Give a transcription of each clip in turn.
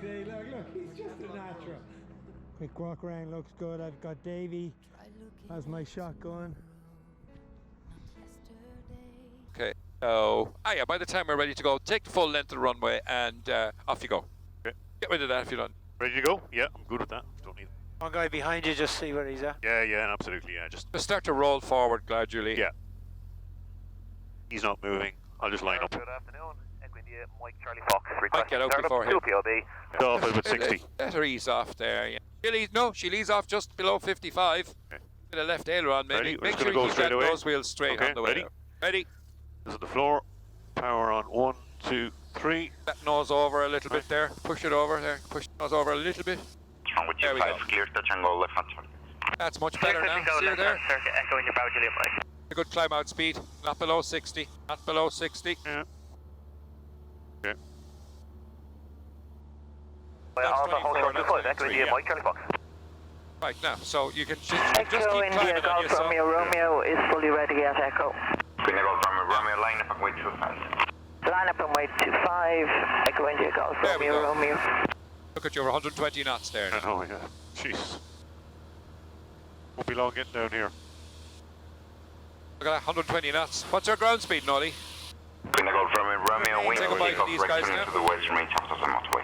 D. Look, he's just a natural. Quick walk around looks good. I've got Davey as my shotgun. Okay. So, yeah, by the time we're ready to go, take the full length of the runway and off you go. Okay. Get rid of that if you're done. Ready to go? Yeah, I'm good with that. Don't need. One guy behind you, just see where he's at. Yeah, absolutely. Yeah, just start to roll forward gradually. Yeah. He's not moving. I'll just line up. Good afternoon. Equindia, Mike Charlie Fox. I'd get out before him. 2 POB. Off at about 60. Let her ease off there. Yeah. She'll ease off just below 55. Okay. Get a left aileron maybe. Ready? We're Make just sure gonna you go keep straight that away. nose wheel straight Okay, on the way. ready? There. Ready? This is the floor. Power on. 1, 2, 3. That nose over a little bit there. Push it over there. Push the nose over a little bit. There we go. Clear to Tango left hand. That's much better now. See you there? Circuit echo in your bow, Juliet Mike. A good climb out speed. Not below 60. Not below 60. Yeah. Okay. Alpha Hotel 25, That's Equindia, yeah. Mike Charlie Fox. Right now, so you can just keep Echo India climbing on Golf yourself. Romeo is fully ready at Echo. India Golf Romeo, line up and wait 25. Line up and wait 25. Echo India Golf There we go. Romeo. Look at your 120 knots there. Oh yeah. Jeez. Won't be long getting down here. Look at that, 120 knots. What's our ground speed, Nolly? India Golf Romeo, wing Say goodbye to these guys now. to the western range after the motorway.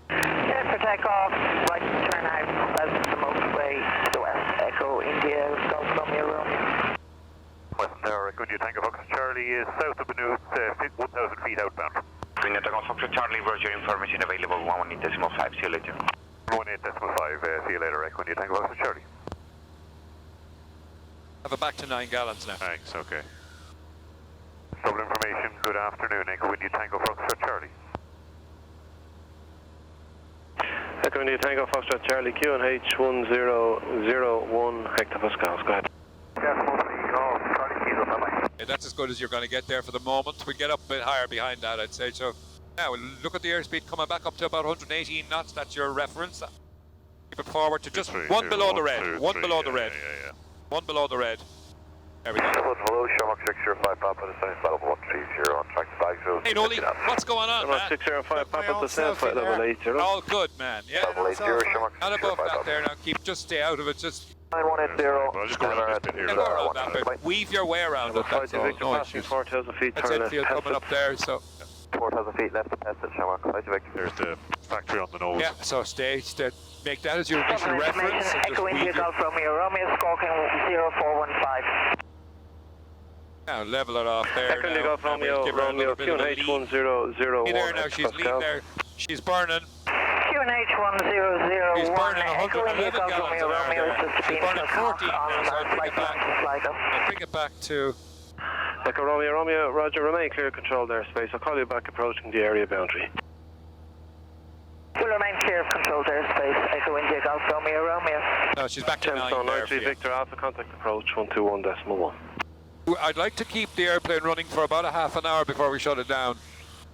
Clear for takeoff. Right turn out left of the motorway to the west. Echo India Golf Romeo. Western Tower, Equindia Tango Foxtrot Charlie is south of Maynooth, 1,000 feet outbound. India Tango Foxtrot Charlie, Roger, information available 118.5. See you later. 18.5, see you later, Equindia Tango Foxtrot Charlie. Have it back to 9 gallons now. Thanks, okay. Double information, good afternoon, Equindia Tango Foxtrot Charlie. Equindia Tango Foxtrot Charlie, QNH 1001 hectopascals, go ahead. Okay, that's as good as you're going to get there for the moment. We get up a bit higher behind that, I'd say. So now we'll look at the airspeed coming back up to about 118 knots. That's your reference. Keep it forward to just one below the red. One below the red. Yeah. One below the red. There we go. Hello, Shamrock 605 Papa, the South Battle 130 on track to Bagsville. Hey, Nolly, what's going on, man? 605 Papa, the South Flight level 80. All good, man. Yeah. Level 80, Shamrock Not above 605 that there now. Just stay out of it. Just 9180. I'll just go around this bit here. go around that bit. Weave your way around it. That's all. Victor No passing issues. 4,000 feet, That's turn it, left. field coming up there. So 4,000 feet left to test it, Shamrock. Right to Victor. There's the factory on the nose. yeah. So stay. Make that as your initial Double reference. information. And just Echo weave India your, Golf Romeo squawking 0415. now level it off there. Echo India now. Golf And we'll Romeo, give her a little bit of a QNH lead. 1001 See there now. She's leading there. She's burning. QNH He's 1001. burning Echo 111 India Golf gallons Romeo of air is there. just She's being burning cut 14 off now, so I'll on bring it back. I'll bring it back to. Echo Romeo, Roger, remain clear control airspace. I'll call you back approaching the area boundary. Will remain clear of controlled airspace. Echo India Golf Romeo. No, she's back to 9 Gemstone there. 93 Victor Alpha, contact approach 121.1. I'd like to keep the airplane running for about a half an hour before we shut it down.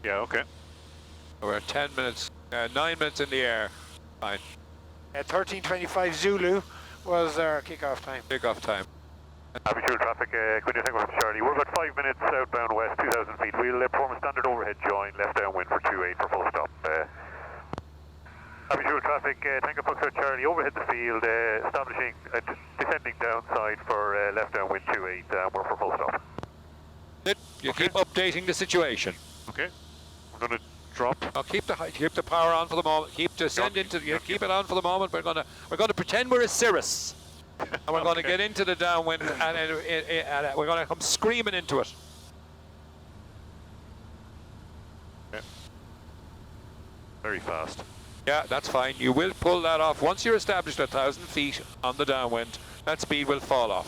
Yeah, okay. We're at 10 minutes, 9 minutes in the air. Fine. 13:25 Zulu was our kickoff time. Takeoff time. Happy fuel traffic, Equindia Tango Foxtrot Charlie. We're about 5 minutes southbound west, 2,000 feet. We'll perform a standard overhead join, left downwind for 28 for full stop. Happy fuel traffic, Tango Foxtrot Charlie, overhead the field, establishing descending downside for left downwind 28, we're for full stop. You keep updating the situation. Okay, we're going to drop. I'll keep the power on for the moment. Keep keep it on for the moment. We're gonna pretend we're a Cirrus, and we're gonna get into the downwind, and we're gonna come screaming into it. Yeah. Very fast. Yeah, that's fine. You will pull that off once you're established at 1,000 feet on the downwind. That speed will fall off.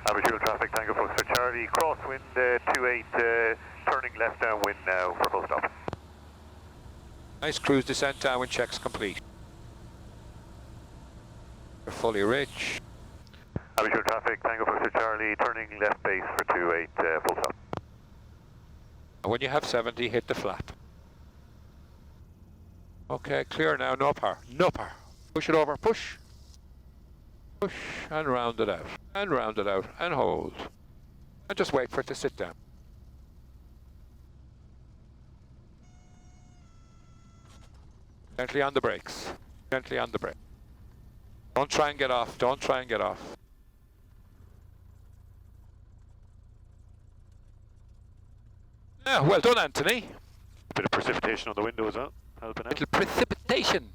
Happy fuel traffic, Tango Foxtrot Charlie, crosswind 28, turning left downwind now for full stop. Nice cruise descent downwind checks complete. You're fully rich. Happy fuel traffic, Tango Foxtrot Charlie, turning left base for 28, full stop. And when you have 70, hit the flap. Okay, clear now, no power, no power. Push it over, push. Push, and round it out, and round it out, and hold. And just wait for it to sit down. Gently on the brakes. Gently on the brake. Don't try and get off. Don't try and get off. Yeah, well done, Anthony. Bit of precipitation on the window as well, helping out. Little precipitation.